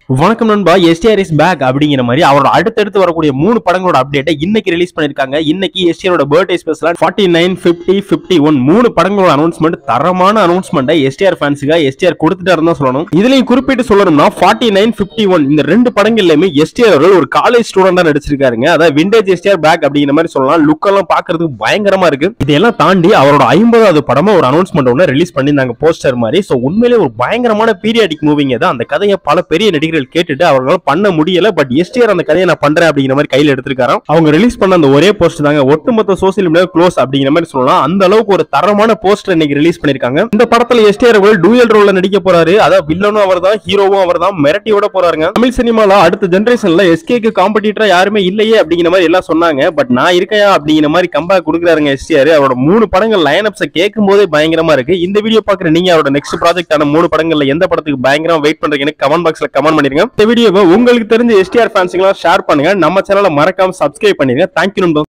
வணக்கம் நண்பா, STR is back அப்படிங்கிற மாதிரி அவரோட அடுத்தடுத்து வரக்கூடிய 3 படங்களோட அப்டேட்டை இன்னைக்கு ரிலீஸ் பண்ணிருக்காங்க. இன்னைக்கு எஸ்டிஆரோட பர்த்டே ஸ்பெஷலா 49, 50, 51 3 படங்களோட அனௌன்ஸ்மெண்ட், தரமான அனௌன்ஸ்மெண்ட்டை எஸ்டிஆர் ஃபேன்ஸுக்கு எஸ்டிஆர் கொடுத்துட்டாருன்னு தான் சொல்லணும். இதுலயும் குறிப்பிட்டு சொல்லணும்னா 49, 51 இந்த 2 படங்கள்லயுமே எஸ்டிஆர் அவர்கள் ஒரு காலேஜ் ஸ்டூடெண்டா நடிச்சிருக்காருங்க. அதாவது விண்டேஜ் எஸ்டிஆர் பேக் அப்படிங்கிற மாதிரி சொல்லலாம். லுக் எல்லாம் பாக்குறதுக்கு பயங்கரமா இருக்கு. இதெல்லாம் தாண்டி அவரோட 50வது படமா ஒரு அனௌன்ஸ்மெண்ட் ஒன்று ரிலீஸ் பண்ணிருந்தாங்க, போஸ்டர் மாதிரி. சோ உண்மையிலே ஒரு பயங்கரமான பீரியாடிக் மூவிங் தான். அந்த கதையை பல பெரிய நடிகர்கள் கேட்டுட்டு அவங்களால பண்ண முடியல. பட் எஸ்டிஆர் அந்த கதையை நான் பண்றேன் அப்படிங்கிற மாதிரி கையில எடுத்திருக்காராம். அவங்க ரிலீஸ் பண்ண அந்த ஒரே போஸ்ட் தாங்க ஒட்டுமொத்த சோசியல் மீடியா க்ளோஸ் அப்படிங்கிற மாதிரி சொல்லலாம். அந்த அளவுக்கு ஒரு தரமான போஸ்டர் இன்னைக்கு ரிலீஸ் பண்ணிருக்காங்க. இந்த படத்துல எஸ்டிஆர் அவர்கள் டூயல் ரோல்ல நடிக்க போறாரு. அதாவது வில்லனும் அவர்தான், ஹீரோவும் அவர்தான், மிரட்டியோட போறாருங்க. தமிழ் சினிமால அடுத்த ஜெனரேஷன்ல எஸ்கேக்கு காம்படிட்டரா யாருமே இல்லையே அப்படிங்கிற மாதிரி எல்லாம் சொன்னாங்க. பட் நான் இருக்கையா அப்படிங்கிற மாதிரி கம்பேக் கொடுக்குறாருங்க எஸ்டிஆர். அவரோட 3 படங்கள் லைனப்ஸை கேட்கும் போதே பயங்கரமா இருக்கு. இந்த வீடியோ பாக்குற நீங்க அவரோட நெக்ஸ்ட் ப்ராஜெக்டான 3 படங்கள்ல எந்த படத்துக்கு பயங்கரமா வெயிட் பண்றீங்கன்னு கமெண்ட் பாக்ஸ்ல கமெண்ட் பண்ணிருங்க. இந்த வீடியோவை உங்களுக்கு தெரிஞ்ச எஸ்டிஆர் ஃபேன்ஸுங்களா ஷேர் பண்ணுங்க. நம்ம சேனலை மறக்காம சப்ஸ்கிரைப் பண்ணிருங்க. தேங்க்யூ நண்பா.